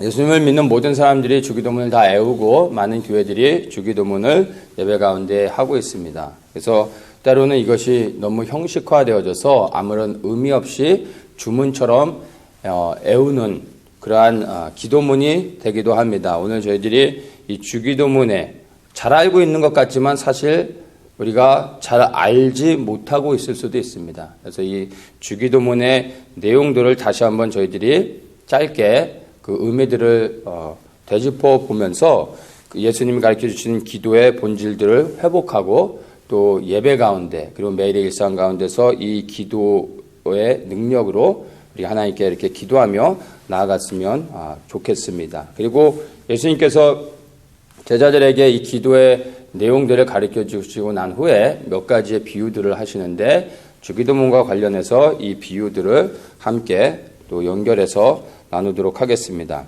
예수님을 믿는 모든 사람들이 주기도문을 다 외우고 많은 교회들이 주기도문을 예배 가운데 하고 있습니다. 그래서 때로는 이것이 너무 형식화되어져서 아무런 의미 없이 주문처럼 외우는 그러한 기도문이 되기도 합니다. 오늘 저희들이 이 주기도문에 잘 알고 있는 것 같지만 사실 우리가 잘 알지 못하고 있을 수도 있습니다. 그래서 이 주기도문의 내용들을 다시 한번 저희들이 짧게 그 의미들을 되짚어 보면서 예수님이 가르쳐 주시는 기도의 본질들을 회복하고 또 예배 가운데 그리고 매일의 일상 가운데서 이 기도의 능력으로 우리 하나님께 이렇게 기도하며 나아갔으면 좋겠습니다. 그리고 예수님께서 제자들에게 이 기도의 내용들을 가르쳐 주시고 난 후에 몇 가지의 비유들을 하시는데 주기도문과 관련해서 이 비유들을 함께 또 연결해서 나누도록 하겠습니다.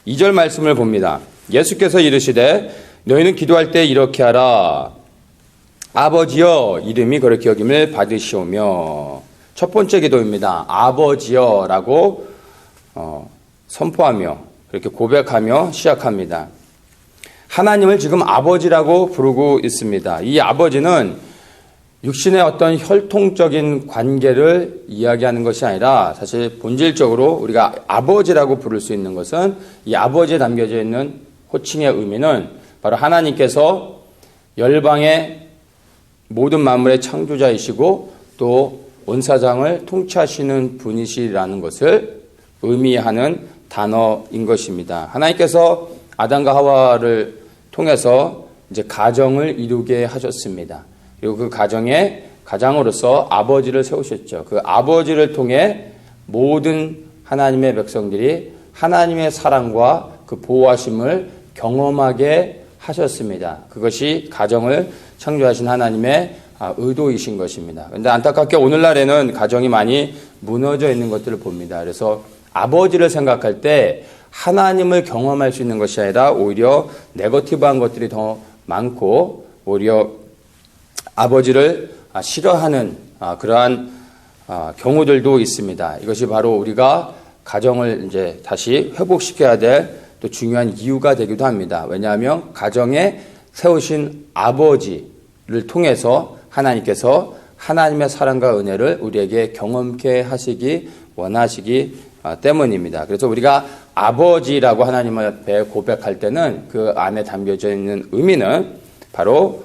2절 말씀을 봅니다. 예수께서 이르시되 너희는 기도할 때 이렇게 하라. 아버지여 이름이 그렇게 여김을 받으시오며. 첫 번째 기도입니다. 아버지여라고 선포하며 그렇게 고백하며 시작합니다. 하나님을 지금 아버지라고 부르고 있습니다. 이 아버지는 육신의 어떤 혈통적인 관계를 이야기하는 것이 아니라 사실 본질적으로 우리가 아버지라고 부를 수 있는 것은 이 아버지에 담겨져 있는 호칭의 의미는 바로 하나님께서 열방의 모든 만물의 창조자이시고 또 온 사장을 통치하시는 분이시라는 것을 의미하는 단어인 것입니다. 하나님께서 아담과 하와를 통해서 이제 가정을 이루게 하셨습니다. 그리고 그 가정의 가장으로서 아버지를 세우셨죠. 그 아버지를 통해 모든 하나님의 백성들이 하나님의 사랑과 그 보호하심을 경험하게 하셨습니다. 그것이 가정을 창조하신 하나님의 의도이신 것입니다. 그런데 안타깝게 오늘날에는 가정이 많이 무너져 있는 것들을 봅니다. 그래서 아버지를 생각할 때 하나님을 경험할 수 있는 것이 아니라 오히려 네거티브한 것들이 더 많고 오히려 아버지를 싫어하는 그러한 경우들도 있습니다. 이것이 바로 우리가 가정을 이제 다시 회복시켜야 될 또 중요한 이유가 되기도 합니다. 왜냐하면 가정에 세우신 아버지를 통해서 하나님께서 하나님의 사랑과 은혜를 우리에게 경험케 하시기 원하시기 때문입니다. 그래서 우리가 아버지라고 하나님 앞에 고백할 때는 그 안에 담겨져 있는 의미는 바로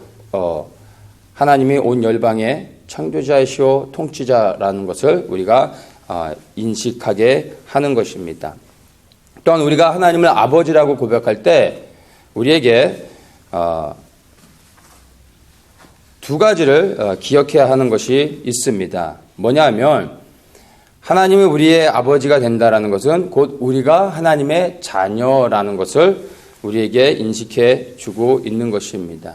하나님이 온 열방의 창조자이시오 통치자라는 것을 우리가 인식하게 하는 것입니다. 또한 우리가 하나님을 아버지라고 고백할 때 우리에게 두 가지를 기억해야 하는 것이 있습니다. 뭐냐 하면 하나님이 우리의 아버지가 된다라는 것은 곧 우리가 하나님의 자녀라는 것을 우리에게 인식해 주고 있는 것입니다.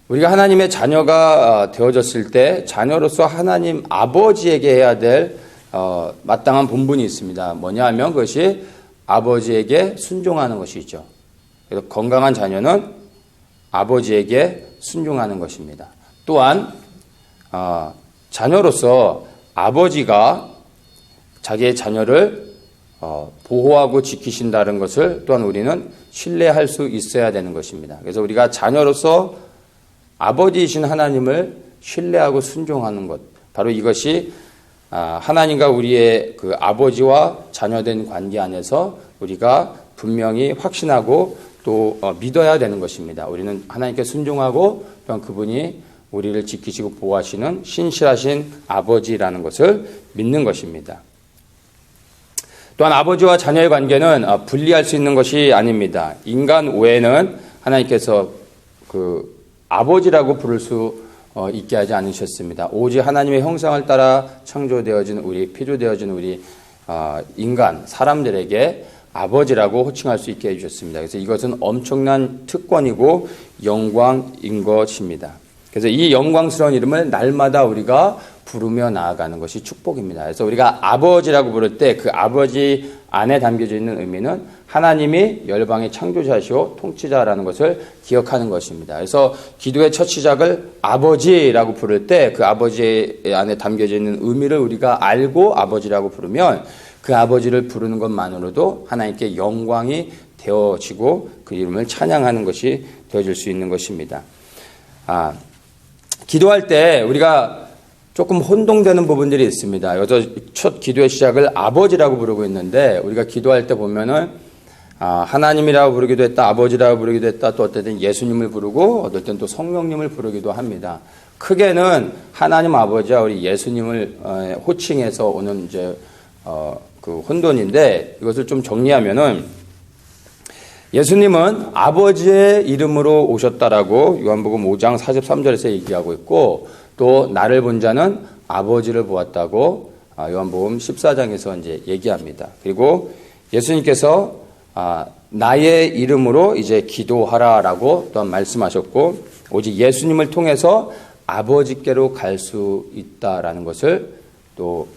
우리가 하나님의 자녀가 되어졌을 때 자녀로서 하나님 아버지에게 해야 될 마땅한 본분이 있습니다. 뭐냐 하면 그것이 아버지에게 순종하는 것이죠. 그래서 건강한 자녀는 아버지에게 순종하는 것입니다. 또한 자녀로서 아버지가 자기의 자녀를 보호하고 지키신다는 것을 또한 우리는 신뢰할 수 있어야 되는 것입니다. 그래서 우리가 자녀로서 아버지이신 하나님을 신뢰하고 순종하는 것, 바로 이것이 하나님과 우리의 그 아버지와 자녀된 관계 안에서 우리가 분명히 확신하고 또 믿어야 되는 것입니다. 우리는 하나님께 순종하고 또한 그분이 우리를 지키시고 보호하시는 신실하신 아버지라는 것을 믿는 것입니다. 또한 아버지와 자녀의 관계는 분리할 수 있는 것이 아닙니다. 인간 외에는 하나님께서 그 아버지라고 부를 수 있게 하지 않으셨습니다. 오직 하나님의 형상을 따라 창조되어진 우리, 피조되어진 우리 인간, 사람들에게 아버지라고 호칭할 수 있게 해주셨습니다. 그래서 이것은 엄청난 특권이고 영광인 것입니다. 그래서 이 영광스러운 이름을 날마다 우리가 부르며 나아가는 것이 축복입니다. 그래서 우리가 아버지라고 부를 때 그 아버지 안에 담겨져 있는 의미는 하나님이 열방의 창조자시오 통치자라는 것을 기억하는 것입니다. 그래서 기도의 첫 시작을 아버지라고 부를 때 그 아버지 안에 담겨져 있는 의미를 우리가 알고 아버지라고 부르면 그 아버지를 부르는 것만으로도 하나님께 영광이 되어지고 그 이름을 찬양하는 것이 되어질 수 있는 것입니다. 기도할 때 우리가 조금 혼동되는 부분들이 있습니다. 여기서 첫 기도의 시작을 아버지라고 부르고 있는데 우리가 기도할 때 보면은 하나님이라고 부르기도 했다, 아버지라고 부르기도 했다, 또 어떨 땐 예수님을 부르고 어떨 땐 또 성령님을 부르기도 합니다. 크게는 하나님 아버지와 우리 예수님을 호칭해서 오는 이제 그 혼돈인데 이것을 좀 정리하면은 예수님은 아버지의 이름으로 오셨다라고 요한복음 5장 43절에서 얘기하고 있고 또 나를 본 자는 아버지를 보았다고 요한복음 14장에서 이제 얘기합니다. 그리고 예수님께서 나의 이름으로 이제 기도하라라고 또한 말씀하셨고 오직 예수님을 통해서 아버지께로 갈 수 있다라는 것을 또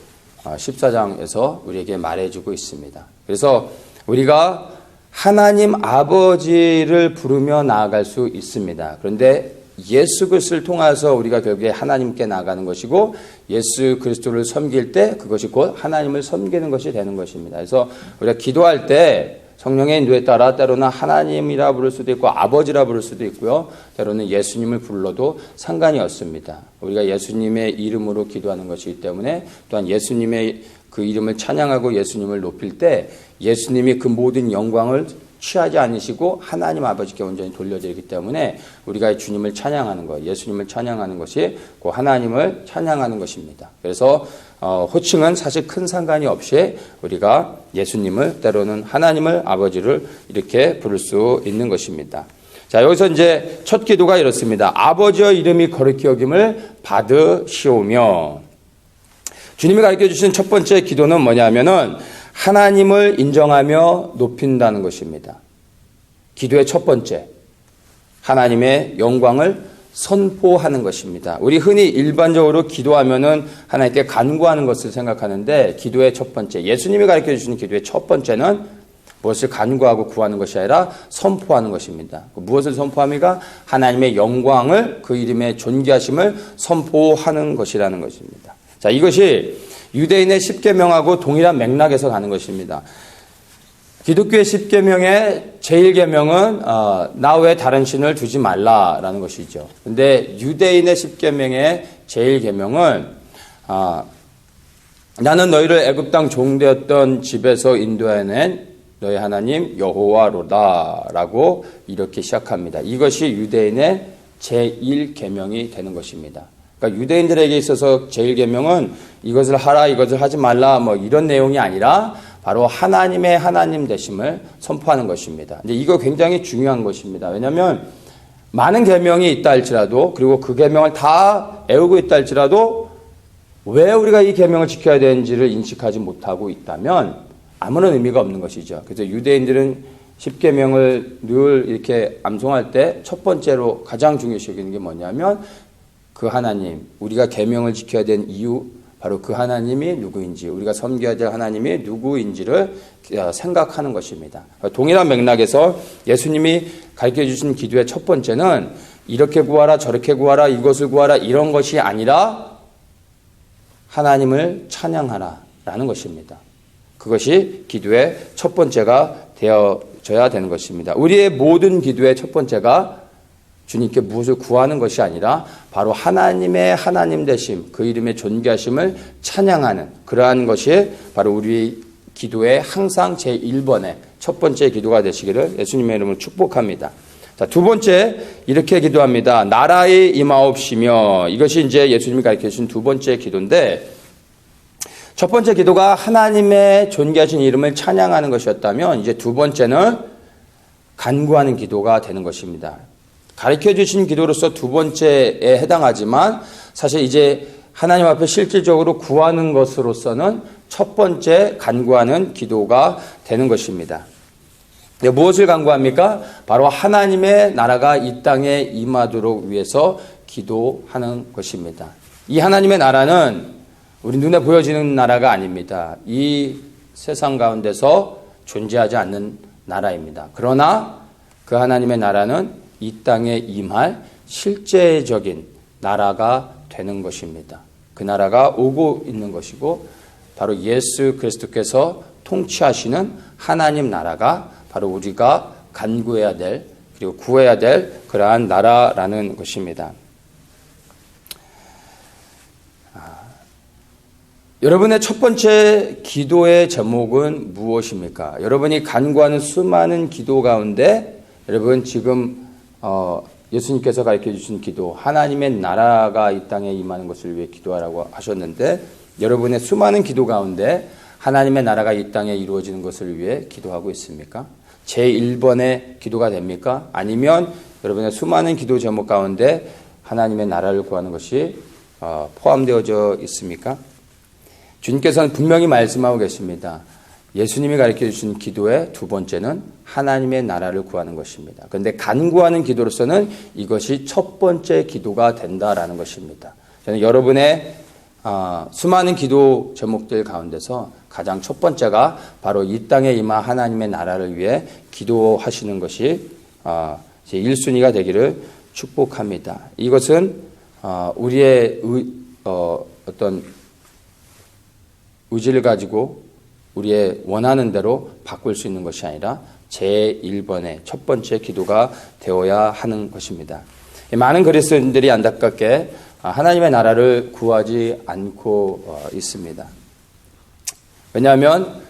14장에서 우리에게 말해주고 있습니다. 그래서 우리가 하나님 아버지를 부르며 나아갈 수 있습니다. 그런데 예수 그리스도를 통해서 우리가 결국에 하나님께 나아가는 것이고 예수 그리스도를 섬길 때 그것이 곧 하나님을 섬기는 것이 되는 것입니다. 그래서 우리가 기도할 때 성령의 인도에 따라 때로는 하나님이라 부를 수도 있고 아버지라 부를 수도 있고요. 때로는 예수님을 불러도 상관이 없습니다. 우리가 예수님의 이름으로 기도하는 것이기 때문에 또한 예수님의 그 이름을 찬양하고 예수님을 높일 때 예수님이 그 모든 영광을 취하지 않으시고 하나님 아버지께 온전히 돌려드리기 때문에 우리가 주님을 찬양하는 것, 예수님을 찬양하는 것이 그 하나님을 찬양하는 것입니다. 그래서 호칭은 사실 큰 상관이 없이 우리가 예수님을 때로는 하나님을 아버지를 이렇게 부를 수 있는 것입니다. 자, 여기서 이제 첫 기도가 이렇습니다. 아버지의 이름이 거룩히 여김을 받으시오며. 주님이 가르쳐 주신 첫 번째 기도는 뭐냐면은 하나님을 인정하며 높인다는 것입니다. 기도의 첫 번째, 하나님의 영광을 선포하는 것입니다. 우리 흔히 일반적으로 기도하면은 하나님께 간구하는 것을 생각하는데 기도의 첫 번째, 예수님이 가르쳐 주시는 기도의 첫 번째는 무엇을 간구하고 구하는 것이 아니라 선포하는 것입니다. 무엇을 선포합니까? 하나님의 영광을, 그 이름의 존귀하심을 선포하는 것이라는 것입니다. 자, 이것이 유대인의 십계명하고 동일한 맥락에서 가는 것입니다. 기독교의 십계명의 제1계명은 나 외에 다른 신을 두지 말라라는 것이죠. 근데 유대인의 십계명의 제1계명은 나는 너희를 애굽 땅 종되었던 집에서 인도해낸 너희 하나님 여호와로다라고 이렇게 시작합니다. 이것이 유대인의 제1계명이 되는 것입니다. 그러니까 유대인들에게 있어서 제1계명은 이것을 하라, 이것을 하지 말라, 뭐 이런 내용이 아니라 바로 하나님의 하나님 되심을 선포하는 것입니다. 근데 이거 굉장히 중요한 것입니다. 왜냐하면 많은 계명이 있다 할지라도 그리고 그 계명을 다 애우고 있다 할지라도 왜 우리가 이 계명을 지켜야 되는지를 인식하지 못하고 있다면 아무런 의미가 없는 것이죠. 그래서 유대인들은 십계명을 늘 이렇게 암송할 때 첫 번째로 가장 중요시 여기는 게 뭐냐면 그 하나님, 우리가 계명을 지켜야 되는 이유, 바로 그 하나님이 누구인지, 우리가 섬겨야 될 하나님이 누구인지를 생각하는 것입니다. 동일한 맥락에서 예수님이 가르쳐 주신 기도의 첫 번째는 이렇게 구하라, 저렇게 구하라, 이것을 구하라, 이런 것이 아니라 하나님을 찬양하라라는 것입니다. 그것이 기도의 첫 번째가 되어져야 되는 것입니다. 우리의 모든 기도의 첫 번째가 주님께 무엇을 구하는 것이 아니라 바로 하나님의 하나님 되심, 그 이름의 존귀하심을 찬양하는 그러한 것이 바로 우리 기도의 항상 제1번의 첫 번째 기도가 되시기를 예수님의 이름으로 축복합니다. 자, 두 번째 이렇게 기도합니다. 나라의 임하옵시며. 이것이 이제 예수님이 가르쳐 주신 두 번째 기도인데 첫 번째 기도가 하나님의 존귀하신 이름을 찬양하는 것이었다면 이제 두 번째는 간구하는 기도가 되는 것입니다. 가르쳐 주신 기도로서 두 번째에 해당하지만 사실 이제 하나님 앞에 실질적으로 구하는 것으로서는 첫 번째 간구하는 기도가 되는 것입니다. 무엇을 간구합니까? 바로 하나님의 나라가 이 땅에 임하도록 위해서 기도하는 것입니다. 이 하나님의 나라는 우리 눈에 보여지는 나라가 아닙니다. 이 세상 가운데서 존재하지 않는 나라입니다. 그러나 그 하나님의 나라는 이 땅에 임할 실제적인 나라가 되는 것입니다. 그 나라가 오고 있는 것이고 바로 예수 그리스도께서 통치하시는 하나님 나라가 바로 우리가 간구해야 될 그리고 구해야 될 그러한 나라라는 것입니다. 여러분의 첫 번째 기도의 제목은 무엇입니까? 여러분이 간구하는 수많은 기도 가운데 여러분 지금 예수님께서 가르쳐 주신 기도, 하나님의 나라가 이 땅에 임하는 것을 위해 기도하라고 하셨는데 여러분의 수많은 기도 가운데 하나님의 나라가 이 땅에 이루어지는 것을 위해 기도하고 있습니까? 제1번의 기도가 됩니까? 아니면 여러분의 수많은 기도 제목 가운데 하나님의 나라를 구하는 것이 포함되어져 있습니까? 주님께서는 분명히 말씀하고 계십니다. 예수님이 가르쳐 주신 기도의 두 번째는 하나님의 나라를 구하는 것입니다. 그런데 간구하는 기도로서는 이것이 첫 번째 기도가 된다라는 것입니다. 저는 여러분의 수많은 기도 제목들 가운데서 가장 첫 번째가 바로 이 땅에 임하 하나님의 나라를 위해 기도하시는 것이 제 1순위가 되기를 축복합니다. 이것은 우리의 어떤 의지를 가지고 우리의 원하는 대로 바꿀 수 있는 것이 아니라 제1번의 첫 번째 기도가 되어야 하는 것입니다. 많은 그리스도인들이 안타깝게 하나님의 나라를 구하지 않고 있습니다. 왜냐하면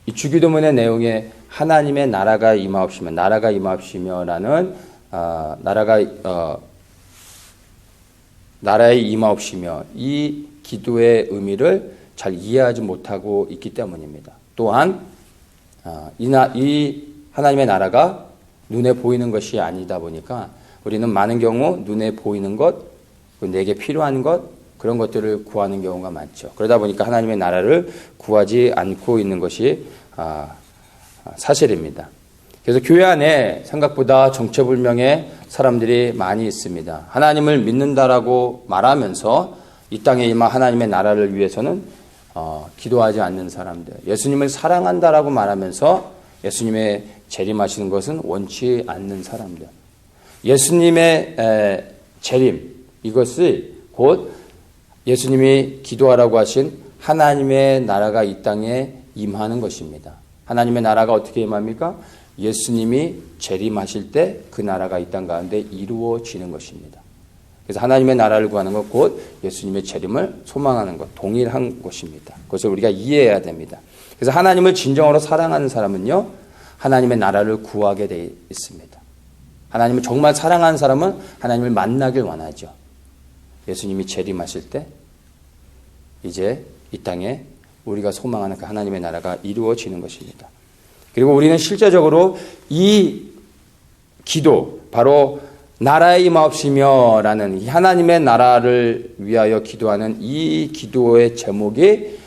이 주기도문의 내용에 하나님의 나라가 임하옵시며라는 나라의 임하옵시며 이 기도의 의미를 잘 이해하지 못하고 있기 때문입니다. 또한 이 하나님의 나라가 눈에 보이는 것이 아니다 보니까 우리는 많은 경우 눈에 보이는 것, 내게 필요한 것, 그런 것들을 구하는 경우가 많죠. 그러다 보니까 하나님의 나라를 구하지 않고 있는 것이 사실입니다. 그래서 교회 안에 생각보다 정체불명의 사람들이 많이 있습니다. 하나님을 믿는다라고 말하면서 이 땅에 임한 하나님의 나라를 위해서는 기도하지 않는 사람들, 예수님을 사랑한다라고 말하면서 예수님의 재림하시는 것은 원치 않는 사람들, 예수님의 재림, 이것이 곧 예수님이 기도하라고 하신 하나님의 나라가 이 땅에 임하는 것입니다. 하나님의 나라가 어떻게 임합니까? 예수님이 재림하실 때 그 나라가 이 땅 가운데 이루어지는 것입니다. 그래서 하나님의 나라를 구하는 것, 곧 예수님의 재림을 소망하는 것, 동일한 것입니다. 그것을 우리가 이해해야 됩니다. 그래서 하나님을 진정으로 사랑하는 사람은요, 하나님의 나라를 구하게 되어 있습니다. 하나님을 정말 사랑하는 사람은 하나님을 만나길 원하죠. 예수님이 재림하실 때 이제 이 땅에 우리가 소망하는 그 하나님의 나라가 이루어지는 것입니다. 그리고 우리는 실제적으로 이 기도, 바로 나라의 임하옵시며 라는 하나님의 나라를 위하여 기도하는 이 기도의 제목이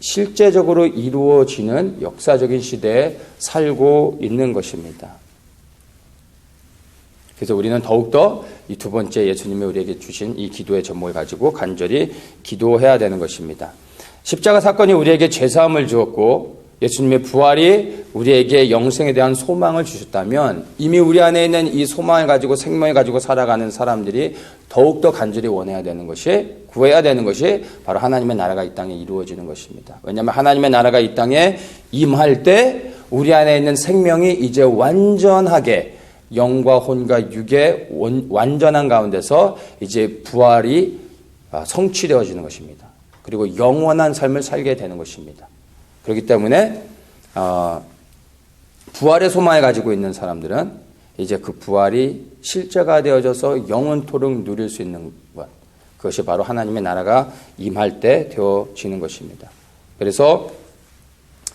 실제적으로 이루어지는 역사적인 시대에 살고 있는 것입니다. 그래서 우리는 더욱더 이 두 번째 예수님이 우리에게 주신 이 기도의 제목을 가지고 간절히 기도해야 되는 것입니다. 십자가 사건이 우리에게 죄사함을 주었고 예수님의 부활이 우리에게 영생에 대한 소망을 주셨다면 이미 우리 안에 있는 이 소망을 가지고 생명을 가지고 살아가는 사람들이 더욱더 간절히 원해야 되는 것이, 구해야 되는 것이 바로 하나님의 나라가 이 땅에 이루어지는 것입니다. 왜냐하면 하나님의 나라가 이 땅에 임할 때 우리 안에 있는 생명이 이제 완전하게 영과 혼과 육의 완전한 가운데서 이제 부활이 성취되어지는 것입니다. 그리고 영원한 삶을 살게 되는 것입니다. 그렇기 때문에 부활의 소망을 가지고 있는 사람들은 이제 그 부활이 실제가 되어져서 영원토록 누릴 수 있는 것, 그것이 바로 하나님의 나라가 임할 때 되어지는 것입니다. 그래서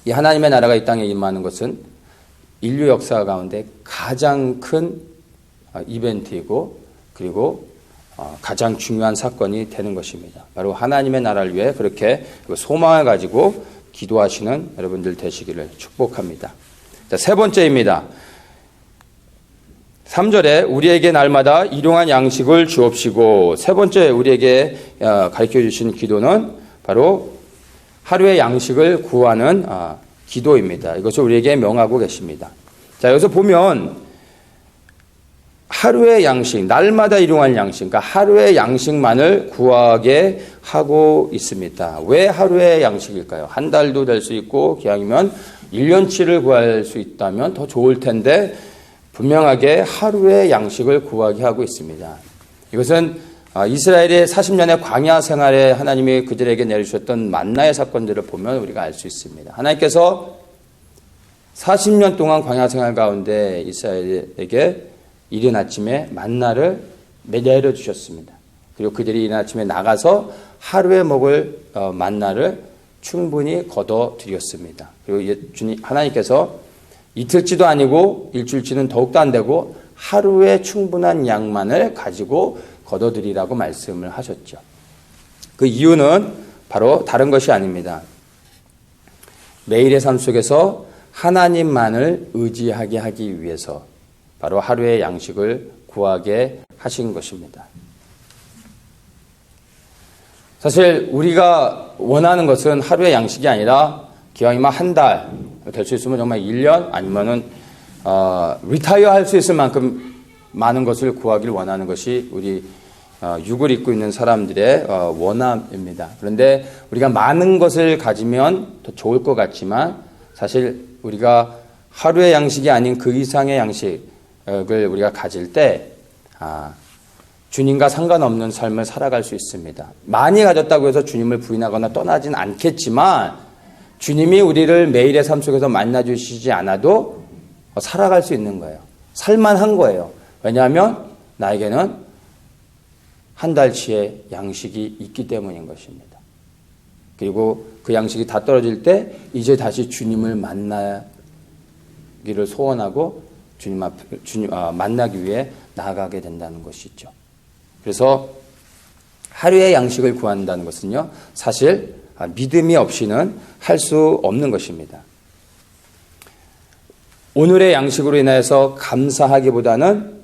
이 하나님의 나라가 이 땅에 임하는 것은 인류 역사 가운데 가장 큰 이벤트이고 그리고 가장 중요한 사건이 되는 것입니다. 바로 하나님의 나라를 위해 그렇게 소망을 가지고 기도하시는 여러분들 되시기를 축복합니다. 자, 세 번째입니다. 3절에 우리에게 날마다 일용할 양식을 주옵시고, 세 번째 우리에게 가르쳐 주신 기도는 바로 하루의 양식을 구하는 기도입니다. 이것을 우리에게 명하고 계십니다. 자, 여기서 보면 하루의 양식, 날마다 일용할 양식, 그러니까 하루의 양식만을 구하게 하고 있습니다. 왜 하루의 양식일까요? 한 달도 될 수 있고 기왕이면 1년치를 구할 수 있다면 더 좋을 텐데 분명하게 하루의 양식을 구하게 하고 있습니다. 이것은 이스라엘의 40년의 광야 생활에 하나님이 그들에게 내리셨던 만나의 사건들을 보면 우리가 알 수 있습니다. 하나님께서 40년 동안 광야 생활 가운데 이스라엘에게 이른 아침에 만나를 내려주셨습니다. 그리고 그들이 이른 아침에 나가서 하루에 먹을 만나를 충분히 거둬들였습니다. 그리고 하나님께서 이틀치도 아니고 일주일치는 더욱도 안 되고 하루에 충분한 양만을 가지고 거둬들이라고 말씀을 하셨죠. 그 이유는 바로 다른 것이 아닙니다. 매일의 삶 속에서 하나님만을 의지하게 하기 위해서 바로 하루의 양식을 구하게 하신 것입니다. 사실 우리가 원하는 것은 하루의 양식이 아니라 기왕이면 한 달, 될 수 있으면 정말 1년 아니면은 리타이어 할 수 있을 만큼 많은 것을 구하길 원하는 것이 우리 육을 입고 있는 사람들의 원함입니다. 그런데 우리가 많은 것을 가지면 더 좋을 것 같지만 사실 우리가 하루의 양식이 아닌 그 이상의 양식을 우리가 가질 때 주님과 상관없는 삶을 살아갈 수 있습니다. 많이 가졌다고 해서 주님을 부인하거나 떠나진 않겠지만 주님이 우리를 매일의 삶 속에서 만나주시지 않아도 살아갈 수 있는 거예요. 살만한 거예요. 왜냐하면 나에게는 한 달치의 양식이 있기 때문인 것입니다. 그리고 그 양식이 다 떨어질 때 이제 다시 주님을 만나기를 소원하고 주님 만나기 위해 나아가게 된다는 것이죠. 그래서 하루의 양식을 구한다는 것은요, 사실 믿음이 없이는 할 수 없는 것입니다. 오늘의 양식으로 인해서 감사하기보다는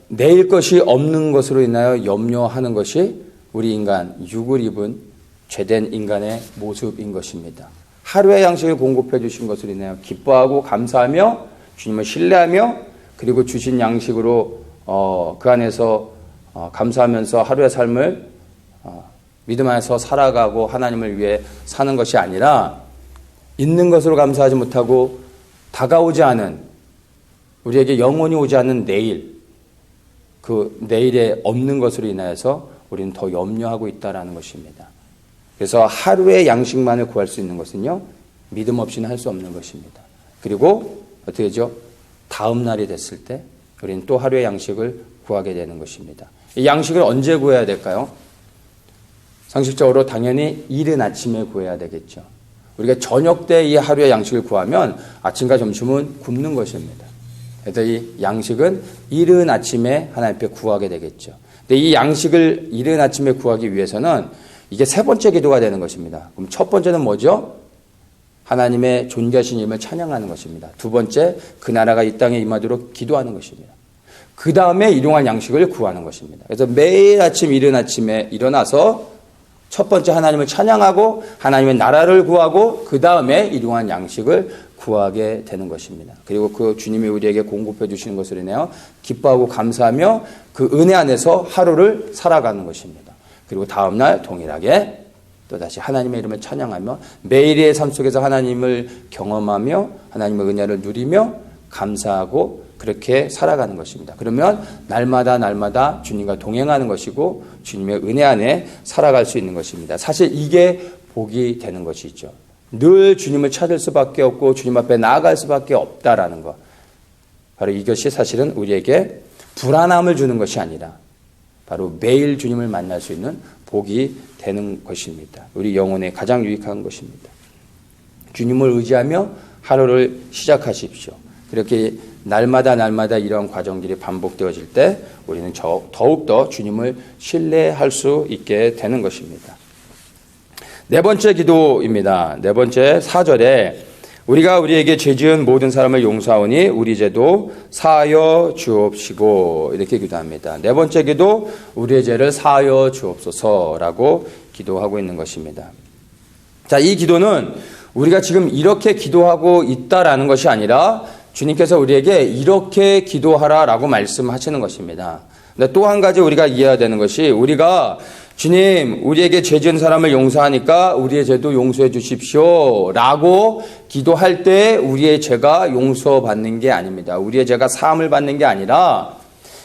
내일 것이 없는 것으로 인하여 염려하는 것이 우리 인간, 육을 입은 죄된 인간의 모습인 것입니다. 하루의 양식을 공급해 주신 것으로 인하여 기뻐하고 감사하며 주님을 신뢰하며 그리고 주신 양식으로 그 안에서 감사하면서 하루의 삶을 믿음 안에서 살아가고 하나님을 위해 사는 것이 아니라 있는 것으로 감사하지 못하고 다가오지 않은 우리에게 영원히 오지 않는 내일, 그 내일에 없는 것으로 인하여서 우리는 더 염려하고 있다는 것입니다. 그래서 하루의 양식만을 구할 수 있는 것은요, 믿음 없이는 할 수 없는 것입니다. 그리고 어떻게 되죠? 다음 날이 됐을 때 우리는 또 하루의 양식을 구하게 되는 것입니다. 이 양식을 언제 구해야 될까요? 상식적으로 당연히 이른 아침에 구해야 되겠죠. 우리가 저녁 때 이 하루의 양식을 구하면 아침과 점심은 굶는 것입니다. 그래서 이 양식은 이른 아침에 하나님 앞에 구하게 되겠죠. 근데 이 양식을 이른 아침에 구하기 위해서는 이게 세 번째 기도가 되는 것입니다. 그럼 첫 번째는 뭐죠? 하나님의 존귀하신 이름을 찬양하는 것입니다. 두 번째, 그 나라가 이 땅에 임하도록 기도하는 것입니다. 그 다음에 일용할 양식을 구하는 것입니다. 그래서 매일 아침 이른 아침에 일어나서 첫 번째 하나님을 찬양하고 하나님의 나라를 구하고 그 다음에 일용할 양식을 구하게 되는 것입니다. 그리고 그 주님이 우리에게 공급해 주시는 것을 인하여 기뻐하고 감사하며 그 은혜 안에서 하루를 살아가는 것입니다. 그리고 다음 날 동일하게 또다시 하나님의 이름을 찬양하며 매일의 삶 속에서 하나님을 경험하며 하나님의 은혜를 누리며 감사하고 그렇게 살아가는 것입니다. 그러면 날마다 주님과 동행하는 것이고 주님의 은혜 안에 살아갈 수 있는 것입니다. 사실 이게 복이 되는 것이죠. 늘 주님을 찾을 수밖에 없고 주님 앞에 나아갈 수밖에 없다라는 것. 바로 이것이 사실은 우리에게 불안함을 주는 것이 아니라 바로 매일 주님을 만날 수 있는 복이 되는 것입니다. 우리 영혼에 가장 유익한 것입니다. 주님을 의지하며 하루를 시작하십시오. 그렇게 날마다 이런 과정들이 반복되어질 때 우리는 더욱더 주님을 신뢰할 수 있게 되는 것입니다. 네 번째 기도입니다. 네 번째 4절에 우리가 우리에게 죄지은 모든 사람을 용서하오니 우리 죄도 사하여 주옵시고 이렇게 기도합니다. 네 번째 기도, 우리의 죄를 사하여 주옵소서라고 기도하고 있는 것입니다. 자, 이 기도는 우리가 지금 이렇게 기도하고 있다라는 것이 아니라 주님께서 우리에게 이렇게 기도하라라고 말씀하시는 것입니다. 근데 또 한 가지 우리가 이해해야 되는 것이 우리가 주님 우리에게 죄 지은 사람을 용서하니까 우리의 죄도 용서해 주십시오 라고 기도할 때 우리의 죄가 용서받는 게 아닙니다. 우리의 죄가 사함을 받는 게 아니라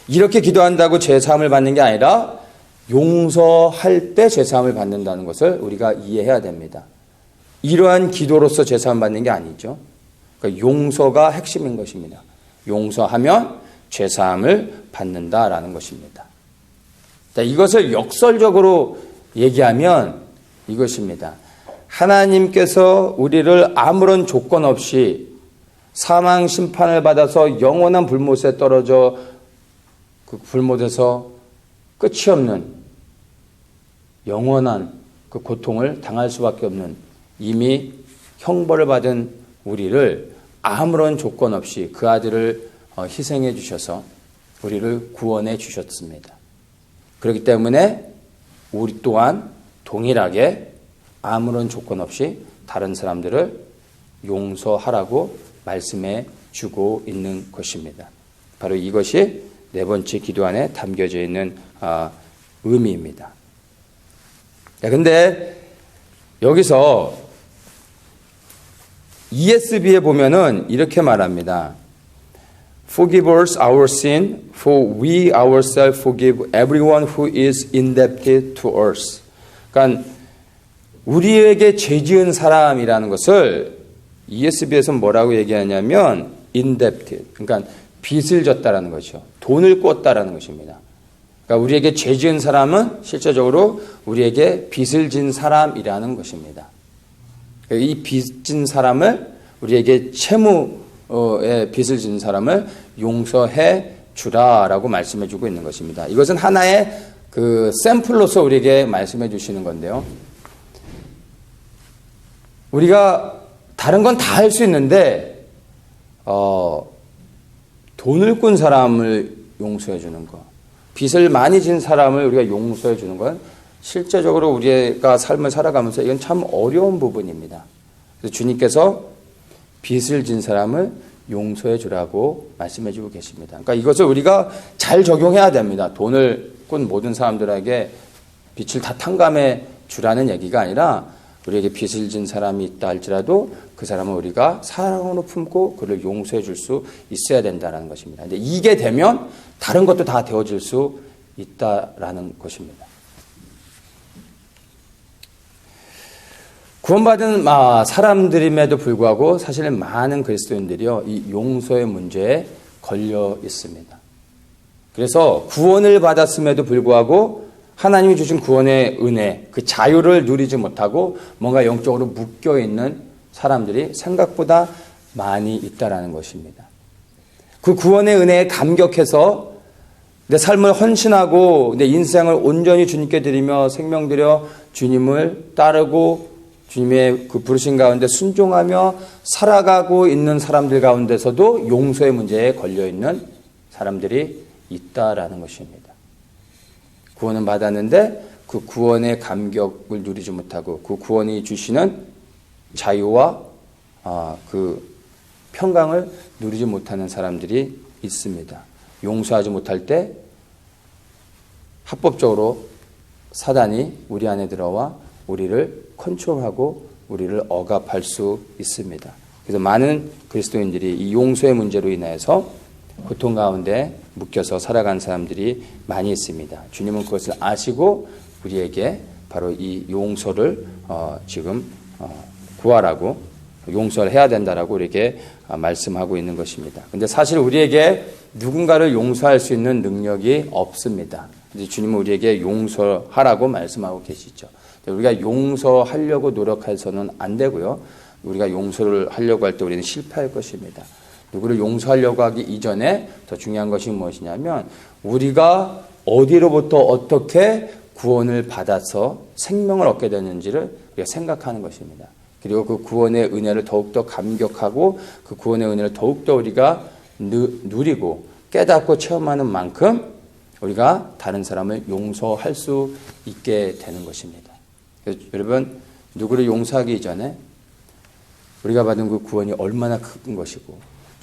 이렇게 기도한다고 죄 사함을 받는 게 아니라 용서할 때 죄 사함을 받는다는 것을 우리가 이해해야 됩니다. 이러한 기도로서 죄 사함 받는 게 아니죠. 그러니까 용서가 핵심인 것입니다. 용서하면 죄 사함을 받는다라는 것입니다. 이것을 역설적으로 얘기하면 이것입니다. 하나님께서 우리를 아무런 조건 없이 사망 심판을 받아서 영원한 불못에 떨어져 그 불못에서 끝이 없는 영원한 그 고통을 당할 수밖에 없는 이미 형벌을 받은 우리를 아무런 조건 없이 그 아들을 희생해 주셔서 우리를 구원해 주셨습니다. 그렇기 때문에 우리 또한 동일하게 아무런 조건 없이 다른 사람들을 용서하라고 말씀해 주고 있는 것입니다. 바로 이것이 네 번째 기도 안에 담겨져 있는 의미입니다. 근데 여기서 ESV에 보면은 이렇게 말합니다. Forgive us our sin, for we ourselves forgive everyone who is indebted to us. 그러니까 우리에게 죄 지은 사람이라는 것을 ESV에서는 뭐라고 얘기하냐면 indebted, 그러니까 빚을 졌다라는 거죠. 돈을 꿨다라는 것입니다. 그러니까 우리에게 죄 지은 사람은 실제적으로 우리에게 빚을 진 사람이라는 것입니다. 이 빚 진 사람을 우리에게 채무의 빚을 진 사람을 용서해 주라라고 말씀해 주고 있는 것입니다. 이것은 하나의 그 샘플로서 우리에게 말씀해 주시는 건데요. 우리가 다른 건 다 할 수 있는데 돈을 꾼 사람을 용서해 주는 것, 빚을 많이 진 사람을 우리가 용서해 주는 건 실제적으로 우리가 삶을 살아가면서 이건 참 어려운 부분입니다. 그래서 주님께서 빚을 진 사람을 용서해 주라고 말씀해 주고 계십니다. 그러니까 이것을 우리가 잘 적용해야 됩니다. 돈을 꾼 모든 사람들에게 빚을 다 탕감해 주라는 얘기가 아니라 우리에게 빚을 진 사람이 있다 할지라도 그 사람은 우리가 사랑으로 품고 그를 용서해 줄 수 있어야 된다는 것입니다. 근데 이게 되면 다른 것도 다 되어질 수 있다라는 것입니다. 구원받은 사람들임에도 불구하고 사실은 많은 그리스도인들이요, 이 용서의 문제에 걸려 있습니다. 그래서 구원을 받았음에도 불구하고 하나님이 주신 구원의 은혜, 그 자유를 누리지 못하고 뭔가 영적으로 묶여있는 사람들이 생각보다 많이 있다라는 것입니다. 그 구원의 은혜에 감격해서 내 삶을 헌신하고 내 인생을 온전히 주님께 드리며 생명 드려 주님을 따르고 주님의 그 부르신 가운데 순종하며 살아가고 있는 사람들 가운데서도 용서의 문제에 걸려있는 사람들이 있다라는 것입니다. 구원은 받았는데 그 구원의 감격을 누리지 못하고 그 구원이 주시는 자유와 그 평강을 누리지 못하는 사람들이 있습니다. 용서하지 못할 때 합법적으로 사단이 우리 안에 들어와 우리를 컨트롤하고 우리를 억압할 수 있습니다. 그래서 많은 그리스도인들이 이 용서의 문제로 인해서 고통 가운데 묶여서 살아간 사람들이 많이 있습니다. 주님은 그것을 아시고 우리에게 바로 이 용서를 지금 구하라고, 용서를 해야 된다라고 우리에게 말씀하고 있는 것입니다. 근데 사실 우리에게 누군가를 용서할 수 있는 능력이 없습니다. 주님은 우리에게 용서하라고 말씀하고 계시죠. 우리가 용서하려고 노력해서는 안 되고요. 우리가 용서를 하려고 할 때 우리는 실패할 것입니다. 누구를 용서하려고 하기 이전에 더 중요한 것이 무엇이냐면 우리가 어디로부터 어떻게 구원을 받아서 생명을 얻게 되는지를 우리가 생각하는 것입니다. 그리고 그 구원의 은혜를 더욱더 감격하고 그 구원의 은혜를 더욱더 우리가 누리고 깨닫고 체험하는 만큼 우리가 다른 사람을 용서할 수 있게 되는 것입니다. 그래서 여러분, 누구를 용서하기 이전에 우리가 받은 그 구원이 얼마나 큰 것이고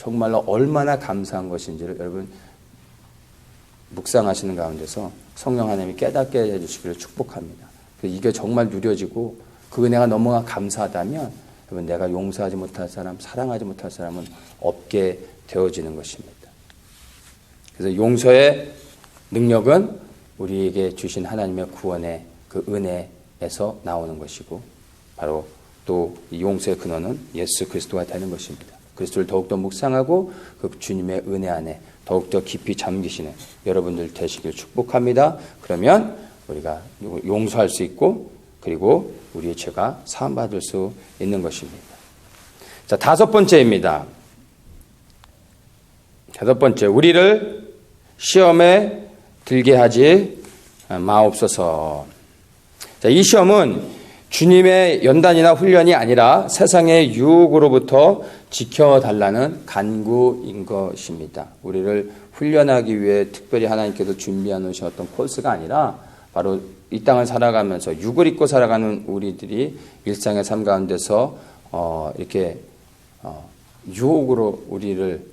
정말로 얼마나 감사한 것인지를 여러분 묵상하시는 가운데서 성령 하나님이 깨닫게 해주시기를 축복합니다. 이게 정말 누려지고 그 은혜가 너무나 감사하다면 여러분 내가 용서하지 못할 사람, 사랑하지 못할 사람은 없게 되어지는 것입니다. 그래서 용서의 능력은 우리에게 주신 하나님의 구원의 그 은혜에서 나오는 것이고 바로 또 이 용서의 근원은 예수 그리스도가 되는 것입니다. 그리스도를 더욱더 묵상하고 그 주님의 은혜 안에 더욱더 깊이 잠기시는 여러분들 되시길 축복합니다. 그러면 우리가 용서할 수 있고 그리고 우리의 죄가 사함받을 수 있는 것입니다. 자, 다섯 번째입니다. 다섯 번째, 우리를 시험에 들게 하지 마옵소서. 자, 이 시험은 주님의 연단이나 훈련이 아니라 세상의 유혹으로부터 지켜달라는 간구인 것입니다. 우리를 훈련하기 위해 특별히 하나님께서 준비해 놓으신 어떤 코스가 아니라 바로 이 땅을 살아가면서 육을 입고 살아가는 우리들이 일상의 삶 가운데서 이렇게 유혹으로 우리를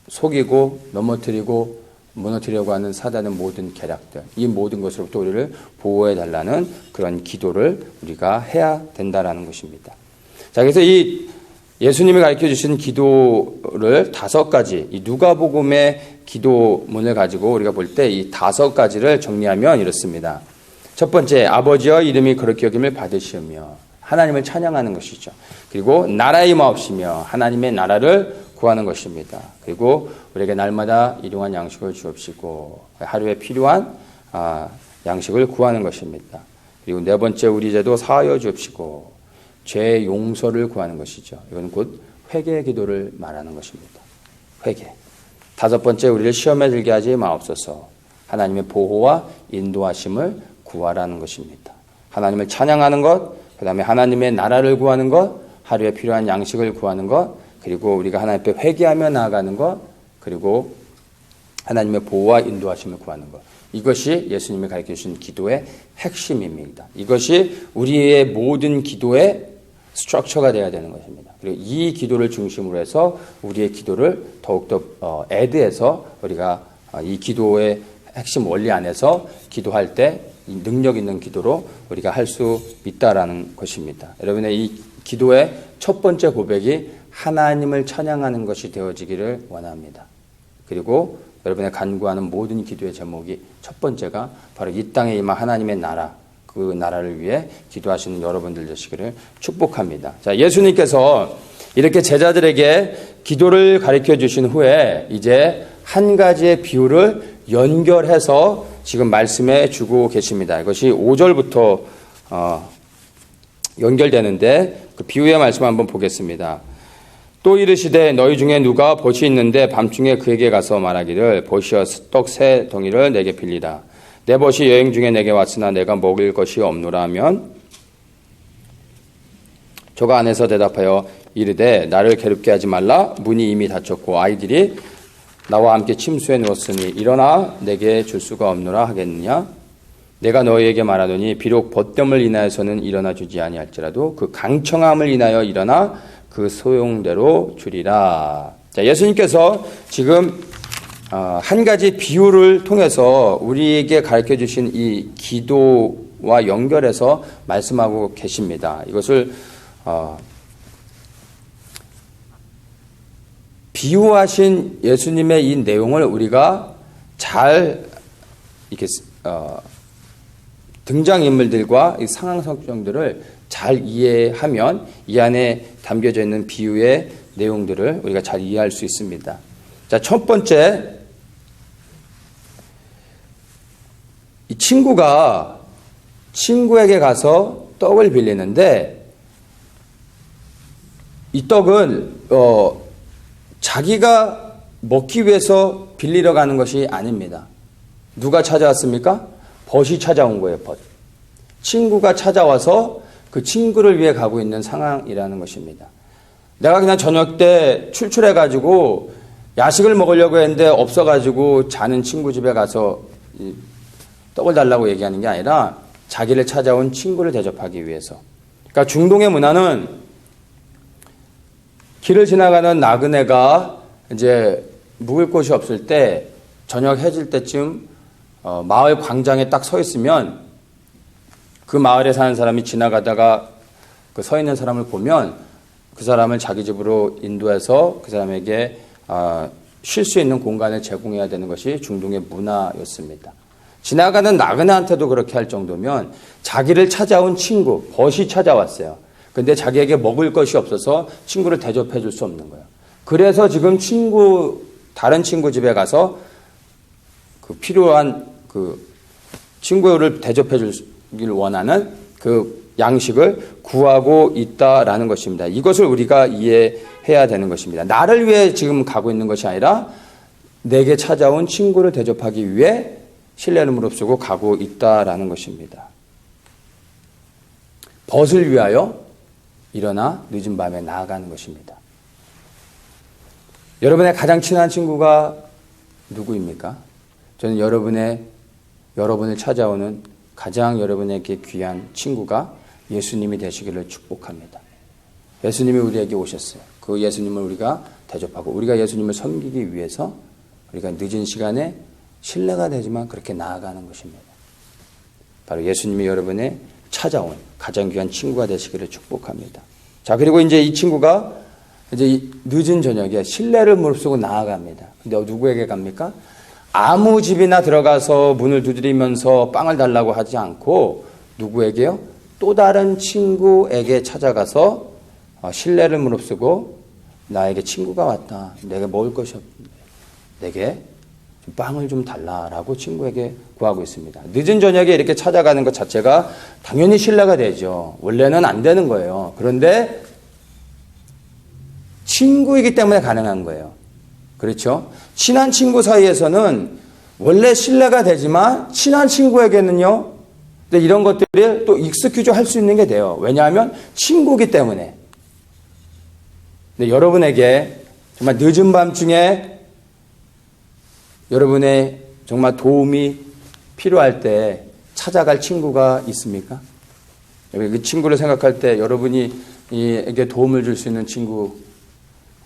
속이고 넘어뜨리고 무너뜨리려고 하는 사단의 모든 계략들, 이 모든 것으로부터 우리를 보호해달라는 그런 기도를 우리가 해야 된다라는 것입니다. 자, 그래서 이 예수님이 가르쳐 주신 기도를 다섯 가지, 이 누가복음의 기도문을 가지고 우리가 볼 때 이 다섯 가지를 정리하면 이렇습니다. 첫 번째, 아버지여 이름이 거룩히 여김을 받으시며 하나님을 찬양하는 것이죠. 그리고 나라의 마옵시며 하나님의 나라를 구하는 것입니다. 그리고 우리에게 날마다 일용할 양식을 주옵시고 하루에 필요한 양식을 구하는 것입니다. 그리고 네 번째, 우리 죄도 사하여 주옵시고 죄 용서를 구하는 것이죠. 이건 곧 회개의 기도를 말하는 것입니다. 회개. 다섯 번째, 우리를 시험에 들게 하지 마옵소서. 하나님의 보호와 인도하심을 구하라는 것입니다. 하나님을 찬양하는 것, 그 다음에 하나님의 나라를 구하는 것, 하루에 필요한 양식을 구하는 것, 그리고 우리가 하나님 앞에 회개하며 나아가는 것, 그리고 하나님의 보호와 인도하심을 구하는 것. 이것이 예수님이 가르쳐 주신 기도의 핵심입니다. 이것이 우리의 모든 기도의 스트럭처가 되어야 되는 것입니다. 그리고 이 기도를 중심으로 해서 우리의 기도를 더욱더 애드해서 우리가 이 기도의 핵심 원리 안에서 기도할 때 능력 있는 기도로 우리가 할 수 있다라는 것입니다. 여러분의 이 기도의 첫 번째 고백이 하나님을 찬양하는 것이 되어지기를 원합니다. 그리고 여러분의 간구하는 모든 기도의 제목이 첫 번째가 바로 이 땅에 임한 하나님의 나라, 그 나라를 위해 기도하시는 여러분들 되시기를 축복합니다. 자, 예수님께서 이렇게 제자들에게 기도를 가르쳐 주신 후에 이제 한 가지의 비유를 연결해서 지금 말씀해 주고 계십니다. 이것이 5절부터 연결되는데 그 비유의 말씀 한번 보겠습니다. 또 이르시되 너희 중에 누가 벗이 있는데 밤중에 그에게 가서 말하기를 벗이여 떡 세 덩이를 내게 빌리라. 내 벗이 여행 중에 내게 왔으나 내가 먹을 것이 없노라 하면 저가 안에서 대답하여 이르되 나를 괴롭게 하지 말라. 문이 이미 닫혔고 아이들이 나와 함께 침수에 누웠으니 일어나 내게 줄 수가 없노라 하겠느냐. 내가 너희에게 말하노니 비록 벗됨을 인하여서는 일어나 주지 아니할지라도 그 강청함을 인하여 일어나 그 소용대로 주리라. 자, 예수님께서 지금 한 가지 비유를 통해서 우리에게 가르쳐 주신 이 기도와 연결해서 말씀하고 계십니다. 이것을 비유하신 예수님의 이 내용을 우리가 잘 이렇게 등장인물들과 이 상황 설정들을 잘 이해하면 이 안에 담겨져 있는 비유의 내용들을 우리가 잘 이해할 수 있습니다. 자, 첫 번째, 이 친구가 친구에게 가서 떡을 빌리는데 이 떡은 자기가 먹기 위해서 빌리러 가는 것이 아닙니다. 누가 찾아왔습니까? 벗이 찾아온 거예요. 벗. 친구가 찾아와서 그 친구를 위해 가고 있는 상황이라는 것입니다. 내가 그냥 저녁 때 출출해가지고 야식을 먹으려고 했는데 없어가지고 자는 친구 집에 가서 떡을 달라고 얘기하는 게 아니라 자기를 찾아온 친구를 대접하기 위해서. 그러니까 중동의 문화는 길을 지나가는 나그네가 이제 묵을 곳이 없을 때 저녁 해질 때쯤 마을 광장에 딱 서 있으면 그 마을에 사는 사람이 지나가다가 그 서 있는 사람을 보면 그 사람을 자기 집으로 인도해서 그 사람에게 쉴 수 있는 공간을 제공해야 되는 것이 중동의 문화였습니다. 지나가는 나그네한테도 그렇게 할 정도면 자기를 찾아온 친구, 벗이 찾아왔어요. 근데 자기에게 먹을 것이 없어서 친구를 대접해 줄 수 없는 거예요. 그래서 지금 다른 친구 집에 가서 그 필요한 그 친구를 대접해 주길 원하는 그 양식을 구하고 있다라는 것입니다. 이것을 우리가 이해해야 되는 것입니다. 나를 위해 지금 가고 있는 것이 아니라 내게 찾아온 친구를 대접하기 위해 신뢰를 무릅쓰고 가고 있다라는 것입니다. 벗을 위하여 일어나 늦은 밤에 나아가는 것입니다. 여러분의 가장 친한 친구가 누구입니까? 저는 여러분을 찾아오는 가장 여러분에게 귀한 친구가 예수님이 되시기를 축복합니다. 예수님이 우리에게 오셨어요. 그 예수님을 우리가 대접하고 우리가 예수님을 섬기기 위해서 우리가 늦은 시간에 신뢰가 되지만 그렇게 나아가는 것입니다. 바로 예수님이 여러분의 찾아온 가장 귀한 친구가 되시기를 축복합니다. 자, 그리고 이제 이 친구가 이제 늦은 저녁에 신뢰를 무릅쓰고 나아갑니다. 근데 누구에게 갑니까? 아무 집이나 들어가서 문을 두드리면서 빵을 달라고 하지 않고 누구에게요? 또 다른 친구에게 찾아가서 신뢰를 무릅쓰고 나에게 친구가 왔다. 내가 먹을 것이 없는데 내게 빵을 좀 달라라고 친구에게 구하고 있습니다. 늦은 저녁에 이렇게 찾아가는 것 자체가 당연히 신뢰가 되죠. 원래는 안 되는 거예요. 그런데 친구이기 때문에 가능한 거예요. 그렇죠? 친한 친구 사이에서는 원래 신뢰가 되지만 친한 친구에게는요. 근데 이런 것들을 또 익스큐즈 할 수 있는 게 돼요. 왜냐하면 친구이기 때문에. 근데 여러분에게 정말 늦은 밤중에 여러분의 정말 도움이 필요할 때 찾아갈 친구가 있습니까? 그 친구를 생각할 때 여러분이 에게 도움을 줄 수 있는 친구,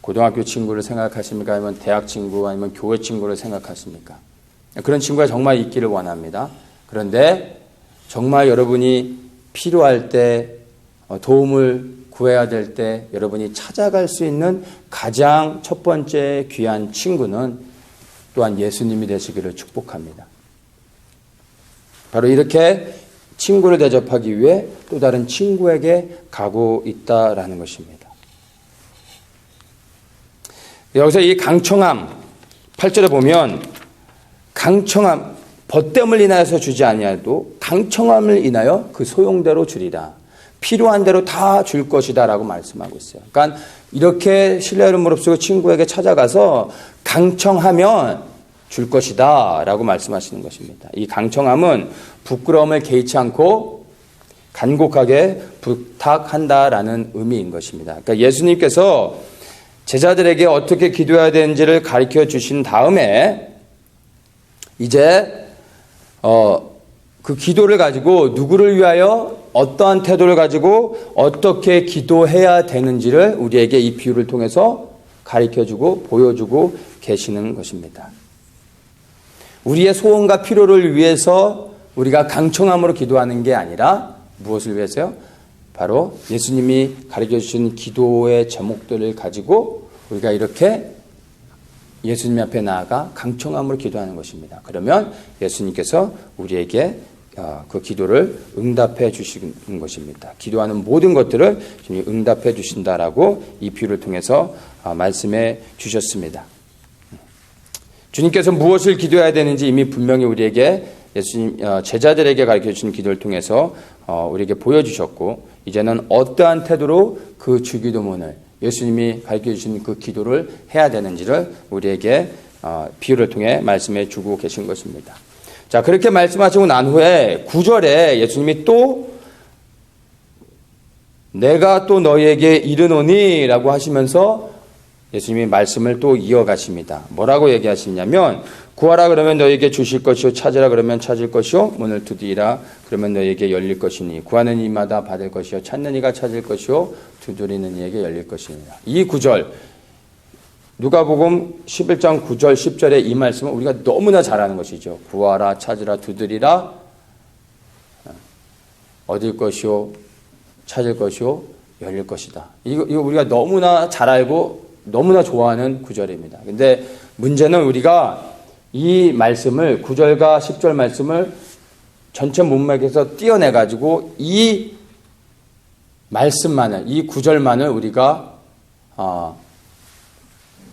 고등학교 친구를 생각하십니까? 아니면 대학 친구, 아니면 교회 친구를 생각하십니까? 그런 친구가 정말 있기를 원합니다. 그런데 정말 여러분이 필요할 때 도움을 구해야 될 때 여러분이 찾아갈 수 있는 가장 첫 번째 귀한 친구는 또한 예수님이 되시기를 축복합니다. 바로 이렇게 친구를 대접하기 위해 또 다른 친구에게 가고 있다라는 것입니다. 여기서 이 강청함 8절에 보면 강청함 벗됨을 인하여서 주지 아니하도 강청함을 인하여 그 소용대로 주리라. 필요한 대로 다 줄 것이다 라고 말씀하고 있어요. 그러니까 이렇게 신뢰를 무릅쓰고 친구에게 찾아가서 강청하면 줄 것이다 라고 말씀하시는 것입니다. 이 강청함은 부끄러움을 개의치 않고 간곡하게 부탁한다라는 의미인 것입니다. 그러니까 예수님께서 제자들에게 어떻게 기도해야 되는지를 가르쳐 주신 다음에 이제 그 기도를 가지고 누구를 위하여 어떠한 태도를 가지고 어떻게 기도해야 되는지를 우리에게 이 비유를 통해서 가르쳐주고 보여주고 계시는 것입니다. 우리의 소원과 필요를 위해서 우리가 강청함으로 기도하는 게 아니라 무엇을 위해서요? 바로 예수님이 가르쳐주신 기도의 제목들을 가지고 우리가 이렇게 예수님 앞에 나아가 강청함으로 기도하는 것입니다. 그러면 예수님께서 우리에게 그 기도를 응답해 주시는 것입니다. 기도하는 모든 것들을 주님이 응답해 주신다라고 이 비유를 통해서 말씀해 주셨습니다. 주님께서 무엇을 기도해야 되는지 이미 분명히 우리에게 예수님 제자들에게 가르쳐 주신 기도를 통해서 우리에게 보여주셨고 이제는 어떠한 태도로 그 주기도문을 예수님이 가르쳐 주신 그 기도를 해야 되는지를 우리에게 비유를 통해 말씀해 주고 계신 것입니다. 자, 그렇게 말씀하시고 난 후에 9절에 예수님이 또 내가 또 너희에게 이르노니 라고 하시면서 예수님이 말씀을 또 이어가십니다. 뭐라고 얘기하시냐면 구하라 그러면 너에게 주실 것이요 찾으라 그러면 찾을 것이요 문을 두드리라 그러면 너에게 열릴 것이니 구하는 이마다 받을 것이요 찾는 이가 찾을 것이요 두드리는 이에게 열릴 것이니라. 이 구절 누가복음 11장 9절 10절의 이 말씀은 우리가 너무나 잘 아는 것이죠. 구하라 찾으라 두드리라 얻을 것이요 찾을 것이요 열릴 것이다. 이거 우리가 너무나 잘 알고 너무나 좋아하는 구절입니다. 근데 문제는 우리가 이 말씀을 9절과 10절 말씀을 전체 문맥에서 띄어내가지고 이 말씀만을 이 구절만을 우리가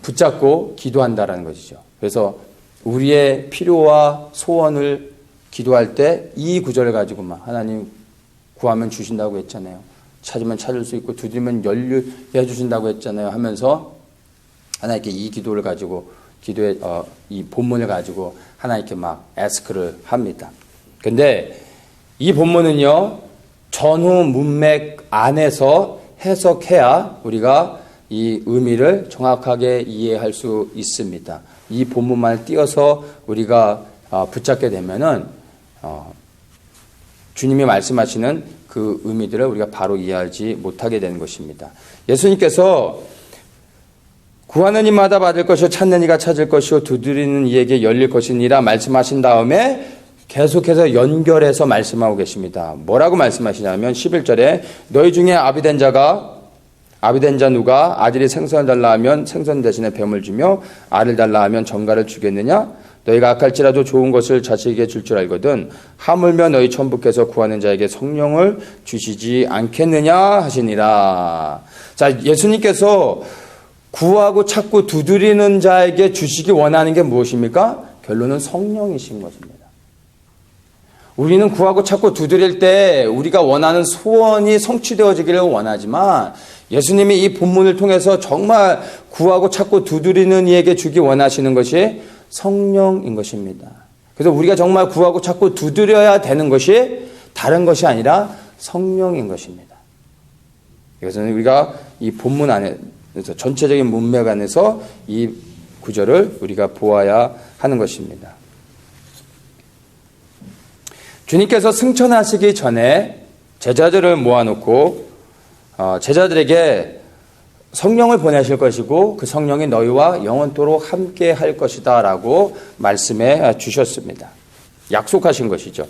붙잡고 기도한다라는 것이죠. 그래서 우리의 필요와 소원을 기도할 때 이 구절을 가지고만 하나님 구하면 주신다고 했잖아요. 찾으면 찾을 수 있고 두드리면 열려 주신다고 했잖아요. 하면서 하나님께 이 기도를 가지고 기도의 이 본문을 가지고 하나님께 막 애스크를 합니다. 근데 이 본문은요 전후 문맥 안에서 해석해야 우리가 이 의미를 정확하게 이해할 수 있습니다. 이 본문만을 띄어서 우리가 붙잡게 되면은 주님이 말씀하시는 그 의미들을 우리가 바로 이해하지 못하게 되는 것입니다. 예수님께서 구하는 이마다 받을 것이요 찾는 이가 찾을 것이요 두드리는 이에게 열릴 것이니라 말씀하신 다음에 계속해서 연결해서 말씀하고 계십니다. 뭐라고 말씀하시냐면 11절에 너희 중에 아비된 자 누가 아들이 생선을 달라 하면 생선 대신에 뱀을 주며 알을 달라 하면 전갈을 주겠느냐? 너희가 악할지라도 좋은 것을 자식에게 줄 줄 알거든 하물며 너희 천부께서 구하는 자에게 성령을 주시지 않겠느냐 하시니라. 자, 예수님께서 구하고 찾고 두드리는 자에게 주시기 원하는 게 무엇입니까? 결론은 성령이신 것입니다. 우리는 구하고 찾고 두드릴 때 우리가 원하는 소원이 성취되어지기를 원하지만 예수님이 이 본문을 통해서 정말 구하고 찾고 두드리는 이에게 주기 원하시는 것이 성령인 것입니다. 그래서 우리가 정말 구하고 찾고 두드려야 되는 것이 다른 것이 아니라 성령인 것입니다. 이것은 우리가 이 본문 안에서 전체적인 문맥 안에서 이 구절을 우리가 보아야 하는 것입니다. 주님께서 승천하시기 전에 제자들을 모아놓고 제자들에게 성령을 보내실 것이고 그 성령이 너희와 영원토록 함께 할 것이다 라고 말씀해 주셨습니다. 약속하신 것이죠.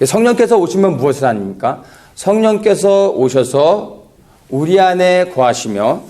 성령께서 오시면 무엇을 합니까? 성령께서 오셔서 우리 안에 거하시며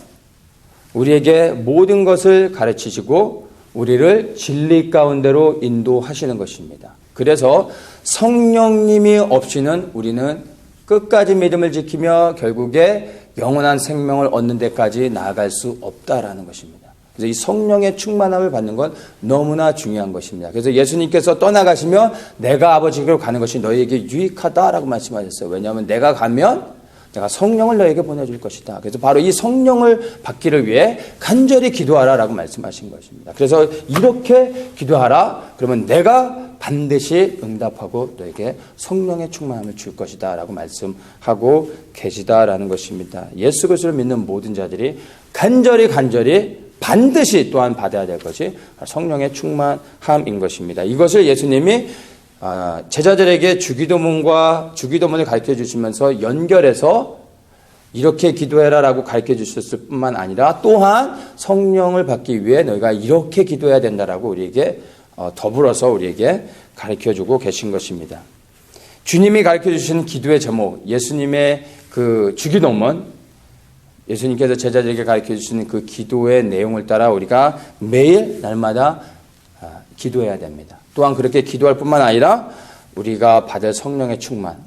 우리에게 모든 것을 가르치시고 우리를 진리 가운데로 인도하시는 것입니다. 그래서 성령님이 없이는 우리는 끝까지 믿음을 지키며 결국에 영원한 생명을 얻는 데까지 나아갈 수 없다라는 것입니다. 그래서 이 성령의 충만함을 받는 건 너무나 중요한 것입니다. 그래서 예수님께서 떠나가시면 내가 아버지께로 가는 것이 너희에게 유익하다라고 말씀하셨어요. 왜냐하면 내가 가면 내가 성령을 너에게 보내줄 것이다. 그래서 바로 이 성령을 받기를 위해 간절히 기도하라라고 말씀하신 것입니다. 그래서 이렇게 기도하라. 그러면 내가 반드시 응답하고 너에게 성령의 충만함을 줄 것이다 라고 말씀하고 계시다라는 것입니다. 예수 그리스도를 믿는 모든 자들이 간절히 반드시 또한 받아야 될 것이 성령의 충만함인 것입니다. 이것을 예수님이 제자들에게 주기도문을 가르쳐 주시면서 연결해서 이렇게 기도해라라고 가르쳐 주셨을 뿐만 아니라 또한 성령을 받기 위해 너희가 이렇게 기도해야 된다라고 우리에게 더불어서 우리에게 가르쳐주고 계신 것입니다. 주님이 가르쳐주신 기도의 제목, 예수님의 그 주기도문, 예수님께서 제자들에게 가르쳐주시는 그 기도의 내용을 따라 우리가 매일 날마다 기도해야 됩니다. 또한 그렇게 기도할 뿐만 아니라 우리가 받은 성령의 충만,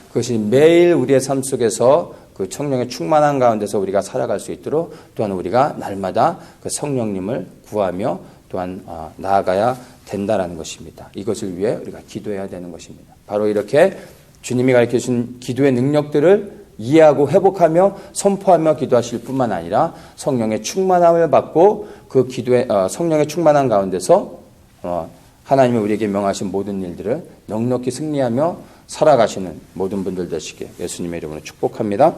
그것이 매일 우리의 삶 속에서 그 성령의 충만한 가운데서 우리가 살아갈 수 있도록 또한 우리가 날마다 그 성령님을 구하며 또한 나아가야 된다라는 것입니다. 이것을 위해 우리가 기도해야 되는 것입니다. 바로 이렇게 주님이 가르쳐주신 기도의 능력들을 이해하고 회복하며 선포하며 기도하실 뿐만 아니라 성령의 충만함을 받고 그 기도의 성령의 충만한 가운데서 하나님이 우리에게 명하신 모든 일들을 넉넉히 승리하며 살아가시는 모든 분들 되시게 예수님의 이름으로 축복합니다.